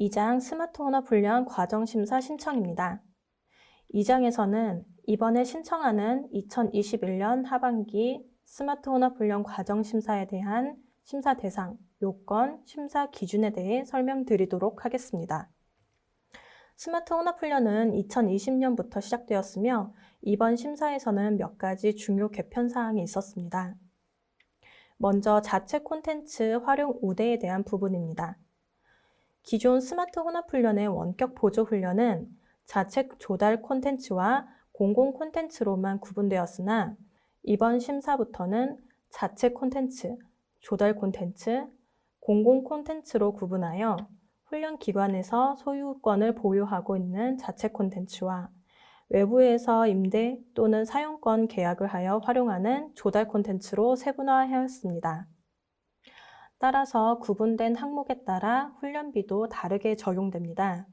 2장 스마트 혼합 훈련 과정 심사 신청입니다. 2장에서는 이번에 신청하는 2021년 하반기 스마트 혼합 훈련 과정 심사에 대한 심사 대상, 요건, 심사 기준에 대해 설명드리도록 하겠습니다. 스마트 혼합 훈련은 2020년부터 시작되었으며 이번 심사에서는 몇 가지 중요 개편 사항이 있었습니다. 먼저 자체 콘텐츠 활용 우대에 대한 부분입니다. 기존 스마트 혼합 훈련의 원격 보조 훈련은 자체 조달 콘텐츠와 공공 콘텐츠로만 구분되었으나 이번 심사부터는 자체 콘텐츠, 조달 콘텐츠, 공공 콘텐츠로 구분하여 훈련 기관에서 소유권을 보유하고 있는 자체 콘텐츠와 외부에서 임대 또는 사용권 계약을 하여 활용하는 조달 콘텐츠로 세분화하였습니다. 따라서 구분된 항목에 따라 훈련비도 다르게 적용됩니다.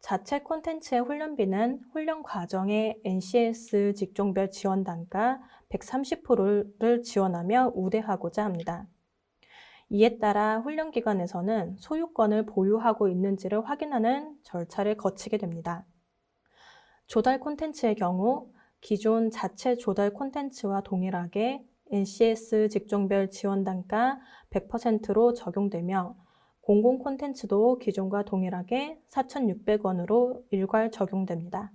자체 콘텐츠의 훈련비는 훈련 과정에 NCS 직종별 지원 단가 130%를 지원하며 우대하고자 합니다. 이에 따라 훈련기관에서는 소유권을 보유하고 있는지를 확인하는 절차를 거치게 됩니다. 조달 콘텐츠의 경우 기존 자체 조달 콘텐츠와 동일하게 NCS 직종별 지원 단가 100%로 적용되며 공공 콘텐츠도 기존과 동일하게 4,600원으로 일괄 적용됩니다.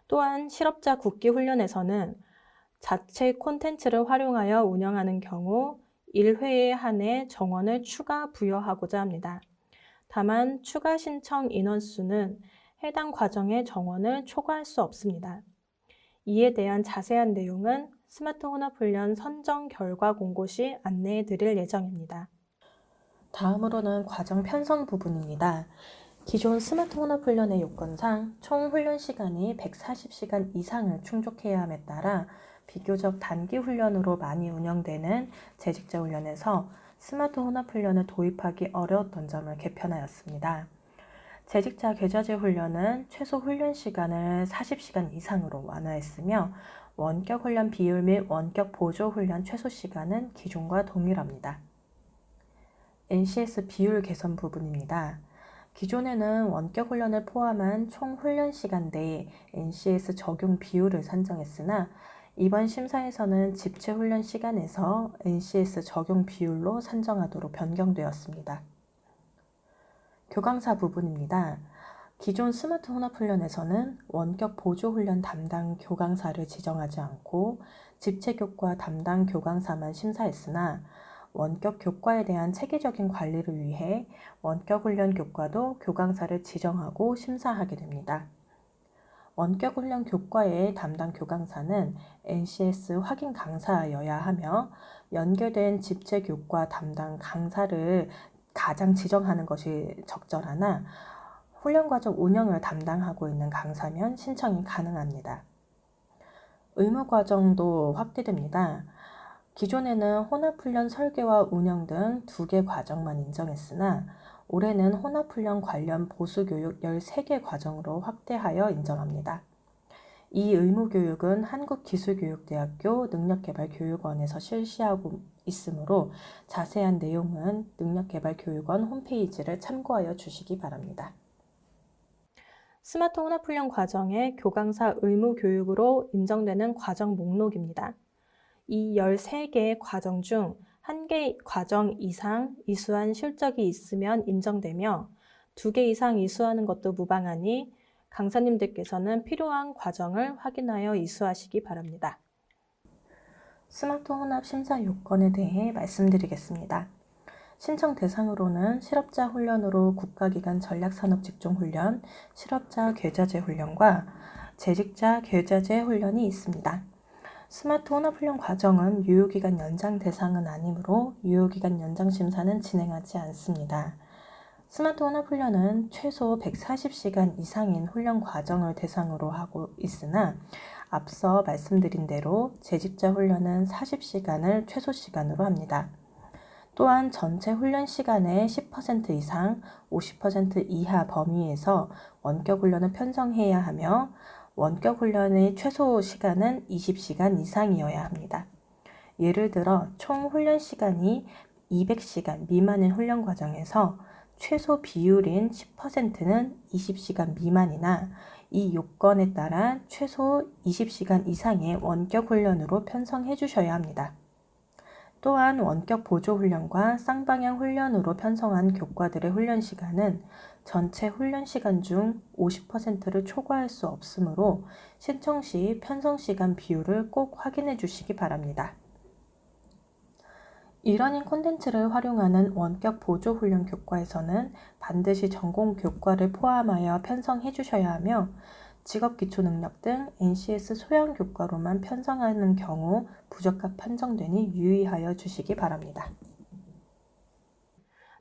또한 실업자 국기 훈련에서는 자체 콘텐츠를 활용하여 운영하는 경우 1회에 한해 정원을 추가 부여하고자 합니다. 다만 추가 신청 인원수는 해당 과정의 정원을 초과할 수 없습니다. 이에 대한 자세한 내용은 스마트 혼합 훈련 선정 결과 공고 시 안내해 드릴 예정입니다. 다음으로는 과정 편성 부분입니다. 기존 스마트 혼합 훈련의 요건상 총 훈련 시간이 140시간 이상을 충족해야 함에 따라 비교적 단기 훈련으로 많이 운영되는 재직자 훈련에서 스마트 혼합 훈련을 도입하기 어려웠던 점을 개편하였습니다. 재직자 계좌제 훈련은 최소 훈련 시간을 40시간 이상으로 완화했으며 원격 훈련 비율 및 원격 보조 훈련 최소 시간은 기존과 동일합니다. NCS 비율 개선 부분입니다. 기존에는 원격 훈련을 포함한 총 훈련 시간대에 NCS 적용 비율을 산정했으나 이번 심사에서는 집체 훈련 시간에서 NCS 적용 비율로 산정하도록 변경되었습니다. 교강사 부분입니다. 기존 스마트 혼합 훈련에서는 원격 보조 훈련 담당 교강사를 지정하지 않고 집체 교과 담당 교강사만 심사했으나 원격 교과에 대한 체계적인 관리를 위해 원격 훈련 교과도 교강사를 지정하고 심사하게 됩니다. 원격 훈련 교과의 담당 교강사는 NCS 확인 강사여야 하며 연계된 집체 교과 담당 강사를 가장 지정하는 것이 적절하나 훈련과정 운영을 담당하고 있는 강사면 신청이 가능합니다. 의무과정도 확대됩니다. 기존에는 혼합훈련 설계와 운영 등 2개 과정만 인정했으나 올해는 혼합훈련 관련 보수교육 13개 과정으로 확대하여 인정합니다. 이 의무교육은 한국기술교육대학교 능력개발교육원에서 실시하고 있으므로 자세한 내용은 능력개발교육원 홈페이지를 참고하여 주시기 바랍니다. 스마트 혼합 훈련 과정의 교강사 의무 교육으로 인정되는 과정 목록입니다. 이 13개의 과정 중 1개 과정 이상 이수한 실적이 있으면 인정되며 2개 이상 이수하는 것도 무방하니 강사님들께서는 필요한 과정을 확인하여 이수하시기 바랍니다. 스마트 혼합 심사 요건에 대해 말씀드리겠습니다. 신청 대상으로는 실업자 훈련으로 국가기관 전략산업직종훈련, 실업자 계좌제 훈련과 재직자 계좌제 훈련이 있습니다. 스마트 혼합 훈련 과정은 유효기간 연장 대상은 아니므로 유효기간 연장 심사는 진행하지 않습니다. 스마트 혼합 훈련은 최소 140시간 이상인 훈련 과정을 대상으로 하고 있으나 앞서 말씀드린 대로 재직자 훈련은 40시간을 최소 시간으로 합니다. 또한 전체 훈련 시간의 10% 이상, 50% 이하 범위에서 원격 훈련을 편성해야 하며 원격 훈련의 최소 시간은 20시간 이상이어야 합니다. 예를 들어 총 훈련 시간이 200시간 미만인 훈련 과정에서 최소 비율인 10%는 20시간 미만이나 이 요건에 따라 최소 20시간 이상의 원격 훈련으로 편성해 주셔야 합니다. 또한 원격 보조 훈련과 쌍방향 훈련으로 편성한 교과들의 훈련 시간은 전체 훈련 시간 중 50%를 초과할 수 없으므로 신청 시 편성 시간 비율을 꼭 확인해 주시기 바랍니다. 이러닝 콘텐츠를 활용하는 원격 보조 훈련 교과에서는 반드시 전공 교과를 포함하여 편성해 주셔야 하며 직업기초능력 등 NCS 소형 교과로만 편성하는 경우 부적합 판정되니 유의하여 주시기 바랍니다.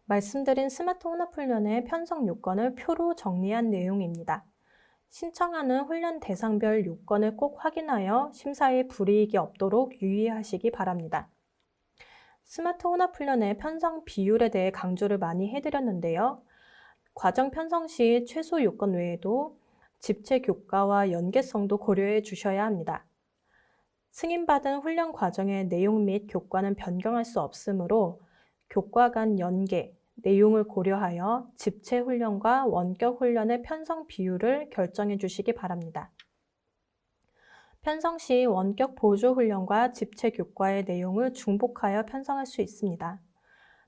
말씀드린 스마트 혼합훈련의 편성 요건을 표로 정리한 내용입니다. 신청하는 훈련 대상별 요건을 꼭 확인하여 심사에 불이익이 없도록 유의하시기 바랍니다. 스마트 혼합훈련의 편성 비율에 대해 강조를 많이 해드렸는데요. 과정 편성 시 최소 요건 외에도 집체 교과와 연계성도 고려해 주셔야 합니다. 승인받은 훈련 과정의 내용 및 교과는 변경할 수 없으므로 교과 간 연계, 내용을 고려하여 집체 훈련과 원격 훈련의 편성 비율을 결정해 주시기 바랍니다. 편성 시 원격 보조 훈련과 집체 교과의 내용을 중복하여 편성할 수 있습니다.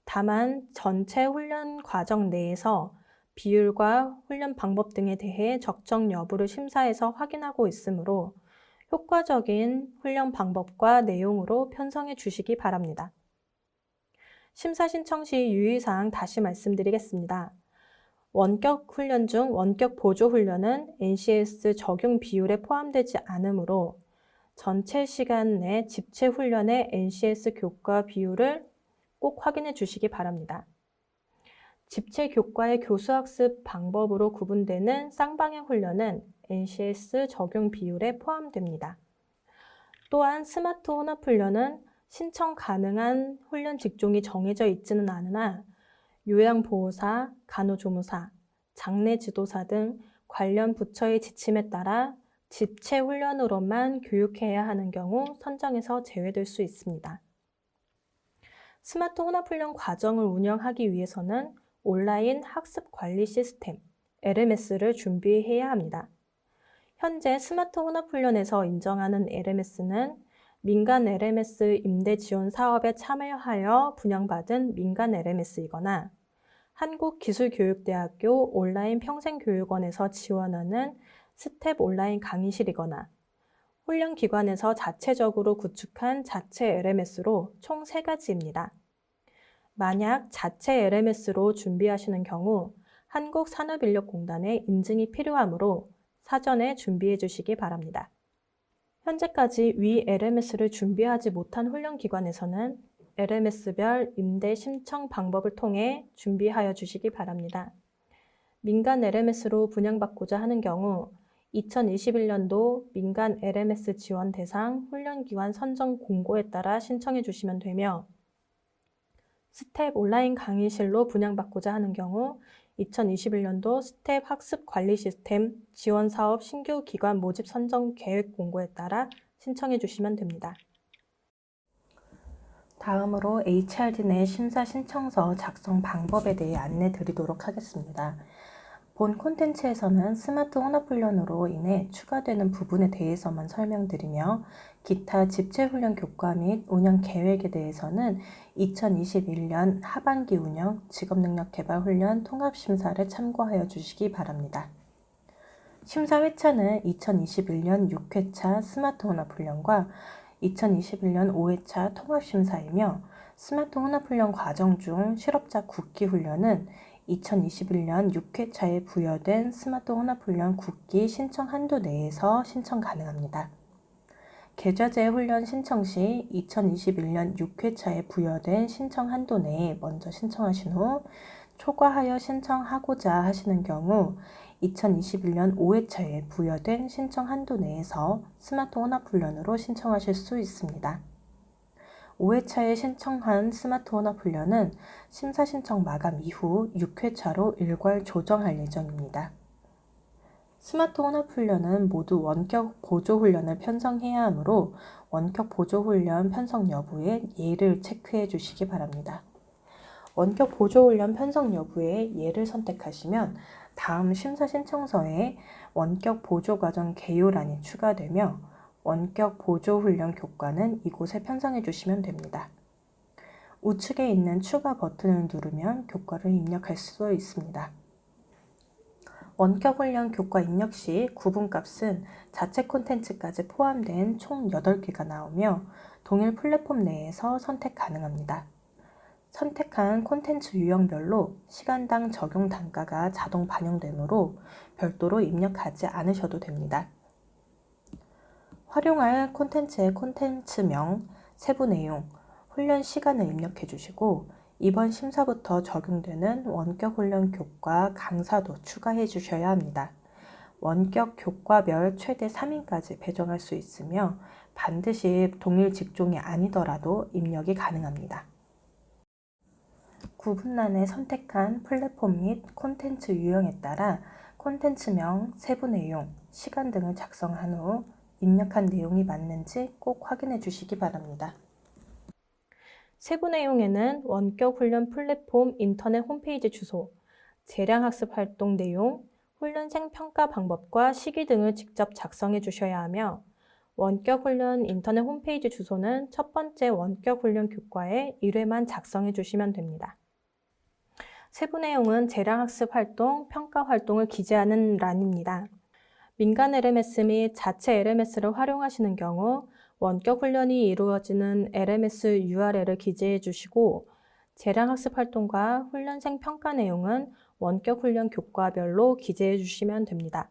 다만 전체 훈련 과정 내에서 비율과 훈련 방법 등에 대해 적정 여부를 심사해서 확인하고 있으므로 효과적인 훈련 방법과 내용으로 편성해 주시기 바랍니다. 심사 신청 시 유의사항 다시 말씀드리겠습니다. 원격 훈련 중 원격 보조 훈련은 NCS 적용 비율에 포함되지 않으므로 전체 시간 내 집체 훈련의 NCS 교과 비율을 꼭 확인해 주시기 바랍니다. 집체 교과의 교수학습 방법으로 구분되는 쌍방향 훈련은 NCS 적용 비율에 포함됩니다. 또한 스마트 혼합 훈련은 신청 가능한 훈련 직종이 정해져 있지는 않으나 요양보호사, 간호조무사, 장례지도사 등 관련 부처의 지침에 따라 집체 훈련으로만 교육해야 하는 경우 선정에서 제외될 수 있습니다. 스마트 혼합훈련 과정을 운영하기 위해서는 온라인 학습 관리 시스템, LMS를 준비해야 합니다. 현재 스마트 혼합훈련에서 인정하는 LMS는 민간 LMS 임대 지원 사업에 참여하여 분양받은 민간 LMS이거나 한국기술교육대학교 온라인 평생교육원에서 지원하는 스텝 온라인 강의실이거나 훈련기관에서 자체적으로 구축한 자체 LMS로 총 3가지입니다. 만약 자체 LMS로 준비하시는 경우 한국산업인력공단의 인증이 필요하므로 사전에 준비해 주시기 바랍니다. 현재까지 위 LMS를 준비하지 못한 훈련기관에서는 LMS별 임대 신청 방법을 통해 준비하여 주시기 바랍니다. 민간 LMS로 분양받고자 하는 경우 2021년도 민간 LMS 지원 대상 훈련기관 선정 공고에 따라 신청해 주시면 되며 스텝 온라인 강의실로 분양받고자 하는 경우 2021년도 스텝 학습 관리 시스템 지원 사업 신규 기관 모집 선정 계획 공고에 따라 신청해 주시면 됩니다. 다음으로 HRD 내 심사 신청서 작성 방법에 대해 안내 드리도록 하겠습니다. 본 콘텐츠에서는 스마트 혼합훈련으로 인해 추가되는 부분에 대해서만 설명드리며 기타 집체훈련 교과 및 운영 계획에 대해서는 2021년 하반기 운영 직업능력개발훈련 통합심사를 참고하여 주시기 바랍니다. 심사 회차는 2021년 6회차 스마트 혼합훈련과 2021년 5회차 통합심사이며 스마트 혼합훈련 과정 중 실업자 국기 훈련은 2021년 6회차에 부여된 스마트 혼합훈련 국기 신청 한도 내에서 신청 가능합니다. 계좌제 훈련 신청 시 2021년 6회차에 부여된 신청 한도 내에 먼저 신청하신 후 초과하여 신청하고자 하시는 경우 2021년 5회차에 부여된 신청 한도 내에서 스마트 혼합훈련으로 신청하실 수 있습니다. 5회차에 신청한 스마트 혼합훈련은 심사 신청 마감 이후 6회차로 일괄 조정할 예정입니다. 스마트 혼합훈련은 모두 원격 보조훈련을 편성해야 하므로 원격 보조훈련 편성 여부에 예를 체크해 주시기 바랍니다. 원격 보조훈련 편성 여부의 예를 선택하시면 다음 심사 신청서에 원격 보조과정 개요란이 추가되며 원격 보조훈련 교과는 이곳에 편성해 주시면 됩니다. 우측에 있는 추가 버튼을 누르면 교과를 입력할 수 있습니다. 원격 훈련 교과 입력 시 구분값은 자체 콘텐츠까지 포함된 총 8개가 나오며 동일 플랫폼 내에서 선택 가능합니다. 선택한 콘텐츠 유형별로 시간당 적용 단가가 자동 반영되므로 별도로 입력하지 않으셔도 됩니다. 활용할 콘텐츠의 콘텐츠명, 세부 내용, 훈련 시간을 입력해 주시고 이번 심사부터 적용되는 원격 훈련 교과 강사도 추가해 주셔야 합니다. 원격 교과별 최대 3인까지 배정할 수 있으며 반드시 동일 직종이 아니더라도 입력이 가능합니다. 구분란에 선택한 플랫폼 및 콘텐츠 유형에 따라 콘텐츠명, 세부 내용, 시간 등을 작성한 후 입력한 내용이 맞는지 꼭 확인해 주시기 바랍니다. 세부 내용에는 원격 훈련 플랫폼 인터넷 홈페이지 주소, 재량학습 활동 내용, 훈련생 평가 방법과 시기 등을 직접 작성해 주셔야 하며 원격 훈련 인터넷 홈페이지 주소는 첫 번째 원격 훈련 교과에 1회만 작성해 주시면 됩니다. 세부 내용은 재량학습 활동, 평가 활동을 기재하는 란입니다. 민간 LMS 및 자체 LMS를 활용하시는 경우 원격 훈련이 이루어지는 LMS URL을 기재해 주시고 재량학습 활동과 훈련생 평가 내용은 원격 훈련 교과별로 기재해 주시면 됩니다.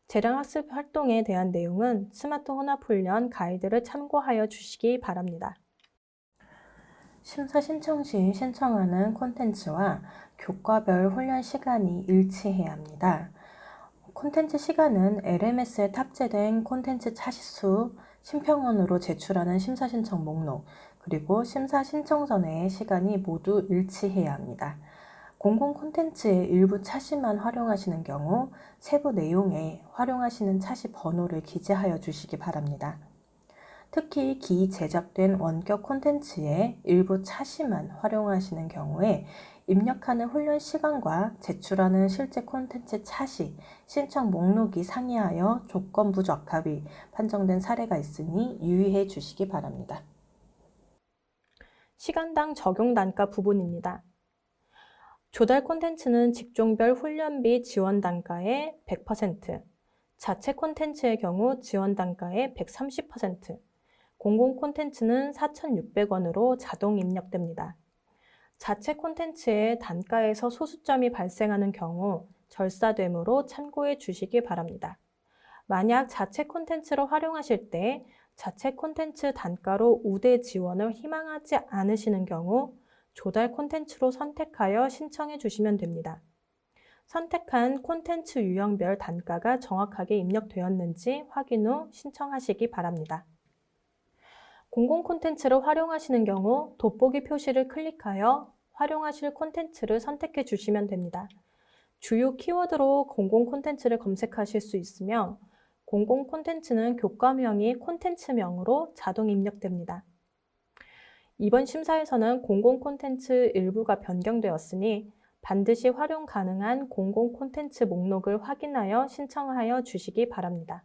재량학습 활동에 대한 내용은 스마트 혼합훈련 가이드를 참고하여 주시기 바랍니다. 심사 신청 시 신청하는 콘텐츠와 교과별 훈련 시간이 일치해야 합니다. 콘텐츠 시간은 LMS에 탑재된 콘텐츠 차시수, 심평원으로 제출하는 심사 신청 목록, 그리고 심사 신청서 내의 시간이 모두 일치해야 합니다. 공공 콘텐츠의 일부 차시만 활용하시는 경우 세부 내용에 활용하시는 차시 번호를 기재하여 주시기 바랍니다. 특히 기 제작된 원격 콘텐츠의 일부 차시만 활용하시는 경우에 입력하는 훈련 시간과 제출하는 실제 콘텐츠 차시, 신청 목록이 상이하여 조건부 적합이 판정된 사례가 있으니 유의해 주시기 바랍니다. 시간당 적용 단가 부분입니다. 조달 콘텐츠는 직종별 훈련비 지원 단가의 100%, 자체 콘텐츠의 경우 지원 단가의 130%, 공공 콘텐츠는 4,600원으로 자동 입력됩니다. 자체 콘텐츠의 단가에서 소수점이 발생하는 경우 절사되므로 참고해 주시기 바랍니다. 만약 자체 콘텐츠를 활용하실 때 자체 콘텐츠 단가로 우대 지원을 희망하지 않으시는 경우 조달 콘텐츠로 선택하여 신청해 주시면 됩니다. 선택한 콘텐츠 유형별 단가가 정확하게 입력되었는지 확인 후 신청하시기 바랍니다. 공공 콘텐츠를 활용하시는 경우 돋보기 표시를 클릭하여 활용하실 콘텐츠를 선택해 주시면 됩니다. 주요 키워드로 공공 콘텐츠를 검색하실 수 있으며 공공 콘텐츠는 교과명이 콘텐츠명으로 자동 입력됩니다. 이번 심사에서는 공공 콘텐츠 일부가 변경되었으니 반드시 활용 가능한 공공 콘텐츠 목록을 확인하여 신청하여 주시기 바랍니다.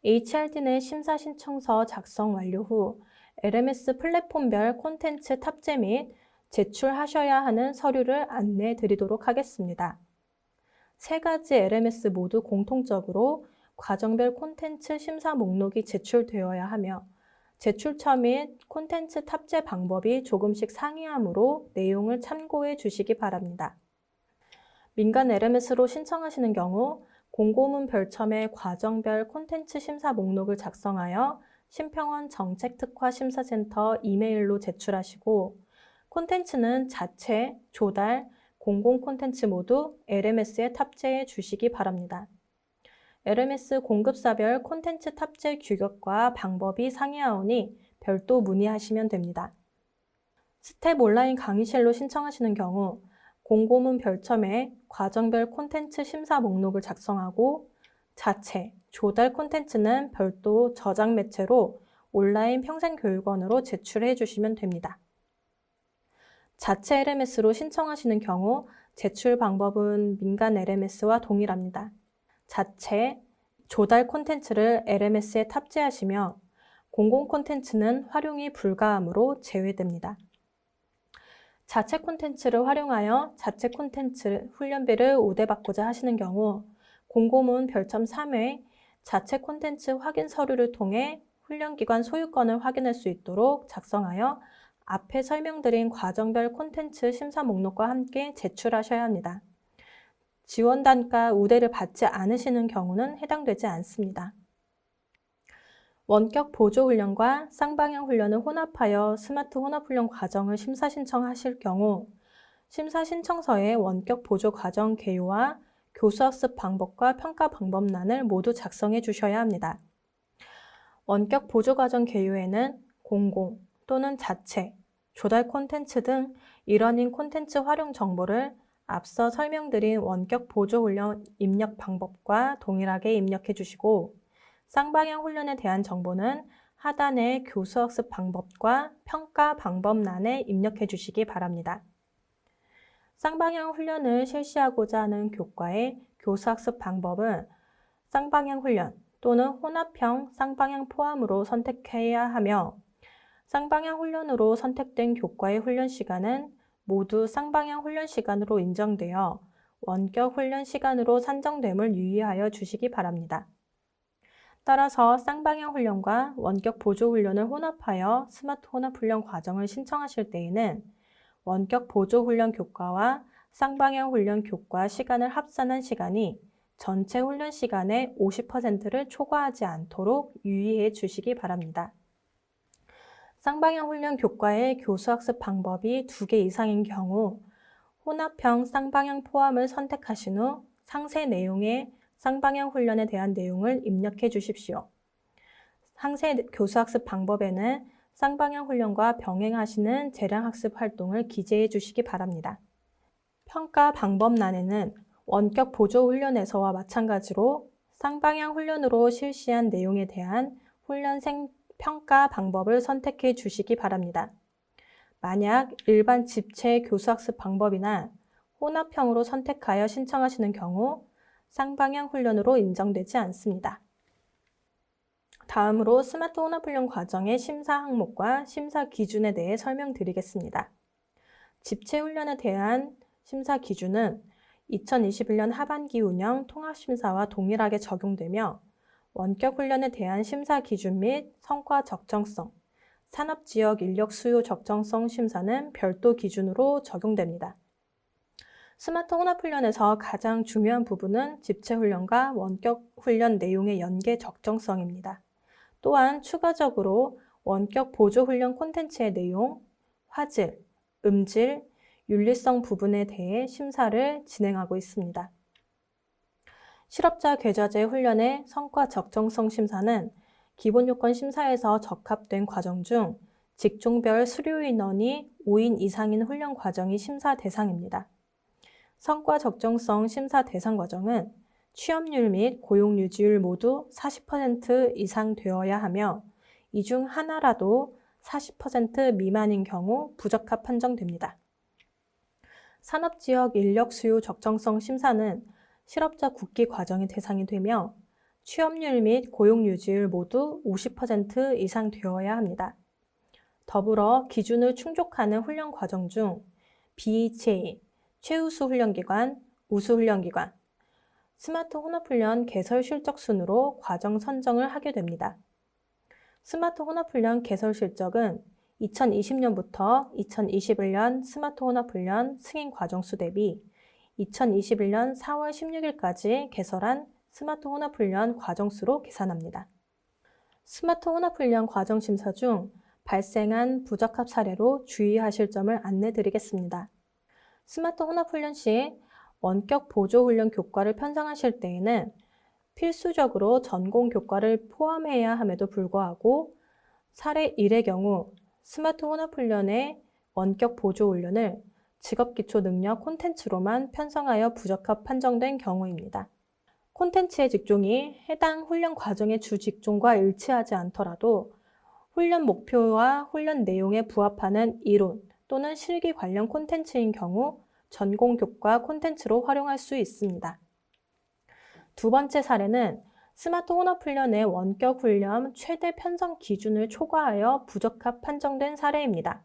HRD 내 심사 신청서 작성 완료 후 LMS 플랫폼별 콘텐츠 탑재 및 제출하셔야 하는 서류를 안내해 드리도록 하겠습니다. 세 가지 LMS 모두 공통적으로 과정별 콘텐츠 심사 목록이 제출되어야 하며 제출처 및 콘텐츠 탑재 방법이 조금씩 상이하므로 내용을 참고해 주시기 바랍니다. 민간 LMS로 신청하시는 경우 공고문 별첨에 과정별 콘텐츠 심사 목록을 작성하여 심평원 정책특화심사센터 이메일로 제출하시고 콘텐츠는 자체, 조달, 공공 콘텐츠 모두 LMS에 탑재해 주시기 바랍니다. LMS 공급사별 콘텐츠 탑재 규격과 방법이 상이하오니 별도 문의하시면 됩니다. 스텝 온라인 강의실로 신청하시는 경우 공고문 별첨에 과정별 콘텐츠 심사 목록을 작성하고 자체, 조달 콘텐츠는 별도 저장 매체로 온라인 평생교육원으로 제출해 주시면 됩니다. 자체 LMS로 신청하시는 경우 제출 방법은 민간 LMS와 동일합니다. 자체, 조달 콘텐츠를 LMS에 탑재하시며 공공 콘텐츠는 활용이 불가하므로 제외됩니다. 자체 콘텐츠를 활용하여 자체 콘텐츠 훈련비를 우대받고자 하시는 경우 공고문 별점 3회 자체 콘텐츠 확인 서류를 통해 훈련기관 소유권을 확인할 수 있도록 작성하여 앞에 설명드린 과정별 콘텐츠 심사 목록과 함께 제출하셔야 합니다. 지원 단가 우대를 받지 않으시는 경우는 해당되지 않습니다. 원격 보조 훈련과 쌍방향 훈련을 혼합하여 스마트 혼합 훈련 과정을 심사 신청하실 경우 심사 신청서에 원격 보조 과정 개요와 교수학습 방법과 평가 방법란을 모두 작성해 주셔야 합니다. 원격 보조 과정 개요에는 공공 또는 자체, 조달 콘텐츠 등 일원인 콘텐츠 활용 정보를 앞서 설명드린 원격 보조 훈련 입력 방법과 동일하게 입력해 주시고 쌍방향 훈련에 대한 정보는 하단의 교수학습 방법과 평가 방법란에 입력해 주시기 바랍니다. 쌍방향 훈련을 실시하고자 하는 교과의 교수학습 방법은 쌍방향 훈련 또는 혼합형 쌍방향 포함으로 선택해야 하며 쌍방향 훈련으로 선택된 교과의 훈련 시간은 모두 쌍방향 훈련 시간으로 인정되어 원격 훈련 시간으로 산정됨을 유의하여 주시기 바랍니다. 따라서 쌍방향 훈련과 원격 보조 훈련을 혼합하여 스마트 혼합 훈련 과정을 신청하실 때에는 원격 보조 훈련 교과와 쌍방향 훈련 교과 시간을 합산한 시간이 전체 훈련 시간의 50%를 초과하지 않도록 유의해 주시기 바랍니다. 쌍방향 훈련 교과의 교수학습 방법이 2개 이상인 경우 혼합형 쌍방향 포함을 선택하신 후 상세 내용에 쌍방향 훈련에 대한 내용을 입력해 주십시오. 상세 교수학습 방법에는 쌍방향 훈련과 병행하시는 재량학습 활동을 기재해 주시기 바랍니다. 평가 방법란에는 원격 보조 훈련에서와 마찬가지로 쌍방향 훈련으로 실시한 내용에 대한 훈련생 평가 방법을 선택해 주시기 바랍니다. 만약 일반 집체 교수학습 방법이나 혼합형으로 선택하여 신청하시는 경우 쌍방향 훈련으로 인정되지 않습니다. 다음으로 스마트 혼합 훈련 과정의 심사 항목과 심사 기준에 대해 설명드리겠습니다. 집체 훈련에 대한 심사 기준은 2021년 하반기 운영 통합심사와 동일하게 적용되며 원격 훈련에 대한 심사 기준 및 성과 적정성, 산업지역 인력 수요 적정성 심사는 별도 기준으로 적용됩니다. 스마트 혼합 훈련에서 가장 중요한 부분은 집체 훈련과 원격 훈련 내용의 연계 적정성입니다. 또한 추가적으로 원격 보조 훈련 콘텐츠의 내용, 화질, 음질, 윤리성 부분에 대해 심사를 진행하고 있습니다. 실업자 계좌제 훈련의 성과 적정성 심사는 기본 요건 심사에서 적합된 과정 중 직종별 수료 인원이 5인 이상인 훈련 과정이 심사 대상입니다. 성과 적정성 심사 대상 과정은 취업률 및 고용 유지율 모두 40% 이상 되어야 하며 이 중 하나라도 40% 미만인 경우 부적합 판정됩니다. 산업지역 인력 수요 적정성 심사는 실업자 국기 과정이 대상이 되며 취업률 및 고용 유지율 모두 50% 이상 되어야 합니다. 더불어 기준을 충족하는 훈련 과정 중 BHA, 최우수 훈련기관, 우수 훈련기관, 스마트 혼합훈련 개설 실적 순으로 과정 선정을 하게 됩니다. 스마트 혼합훈련 개설 실적은 2020년부터 2021년 스마트 혼합훈련 승인 과정수 대비 2021년 4월 16일까지 개설한 스마트 혼합훈련 과정수로 계산합니다. 스마트 혼합훈련 과정 심사 중 발생한 부적합 사례로 주의하실 점을 안내드리겠습니다. 스마트 혼합훈련 시 원격 보조훈련 교과를 편성하실 때에는 필수적으로 전공 교과를 포함해야 함에도 불구하고 사례 1의 경우 스마트 혼합훈련의 원격 보조훈련을 직업기초능력 콘텐츠로만 편성하여 부적합 판정된 경우입니다. 콘텐츠의 직종이 해당 훈련 과정의 주 직종과 일치하지 않더라도 훈련 목표와 훈련 내용에 부합하는 이론 또는 실기 관련 콘텐츠인 경우 전공 교과 콘텐츠로 활용할 수 있습니다. 두 번째 사례는 스마트 혼합훈련의 원격 훈련 최대 편성 기준을 초과하여 부적합 판정된 사례입니다.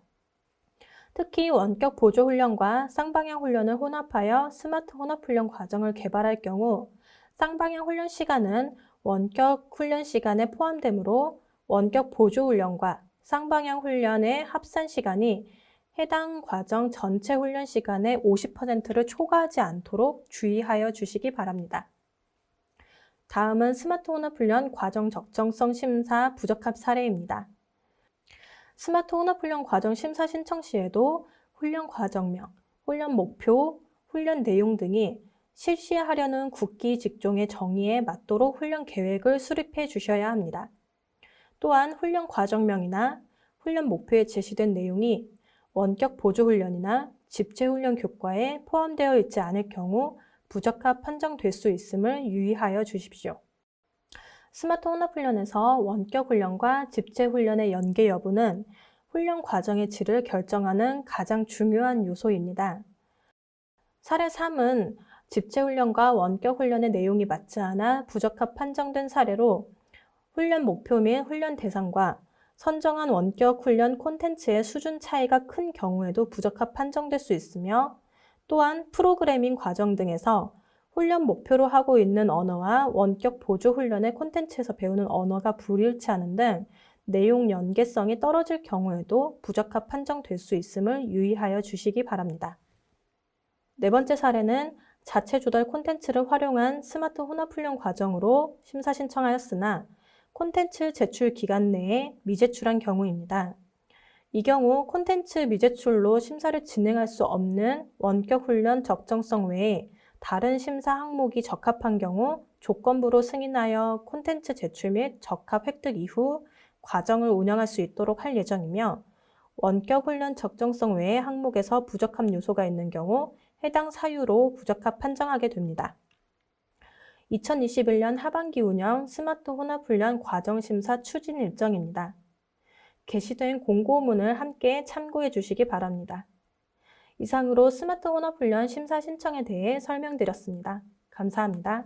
특히 원격 보조 훈련과 쌍방향 훈련을 혼합하여 스마트 혼합훈련 과정을 개발할 경우 쌍방향 훈련 시간은 원격 훈련 시간에 포함되므로 원격 보조 훈련과 쌍방향 훈련의 합산 시간이 해당 과정 전체 훈련 시간의 50%를 초과하지 않도록 주의하여 주시기 바랍니다. 다음은 스마트 혼합훈련 과정 적정성 심사 부적합 사례입니다. 스마트 혼합훈련 과정 심사 신청 시에도 훈련 과정명, 훈련 목표, 훈련 내용 등이 실시하려는 국기 직종의 정의에 맞도록 훈련 계획을 수립해 주셔야 합니다. 또한 훈련 과정명이나 훈련 목표에 제시된 내용이 원격 보조훈련이나 집체훈련 교과에 포함되어 있지 않을 경우 부적합 판정될 수 있음을 유의하여 주십시오. 스마트 혼합훈련에서 원격 훈련과 집체 훈련의 연계 여부는 훈련 과정의 질을 결정하는 가장 중요한 요소입니다. 사례 3은 집체 훈련과 원격 훈련의 내용이 맞지 않아 부적합 판정된 사례로 훈련 목표 및 훈련 대상과 선정한 원격 훈련 콘텐츠의 수준 차이가 큰 경우에도 부적합 판정될 수 있으며 또한 프로그래밍 과정 등에서 훈련 목표로 하고 있는 언어와 원격 보조 훈련의 콘텐츠에서 배우는 언어가 불일치하는 등 내용 연계성이 떨어질 경우에도 부적합 판정될 수 있음을 유의하여 주시기 바랍니다. 네 번째 사례는 자체 조달 콘텐츠를 활용한 스마트 혼합훈련 과정으로 심사 신청하였으나 콘텐츠 제출 기간 내에 미제출한 경우입니다. 이 경우 콘텐츠 미제출로 심사를 진행할 수 없는 원격 훈련 적정성 외에 다른 심사 항목이 적합한 경우 조건부로 승인하여 콘텐츠 제출 및 적합 획득 이후 과정을 운영할 수 있도록 할 예정이며 원격 훈련 적정성 외의 항목에서 부적합 요소가 있는 경우 해당 사유로 부적합 판정하게 됩니다. 2021년 하반기 운영 스마트 혼합훈련 과정심사 추진 일정입니다. 게시된 공고문을 함께 참고해 주시기 바랍니다. 이상으로 스마트 혼합훈련 심사 신청에 대해 설명드렸습니다. 감사합니다.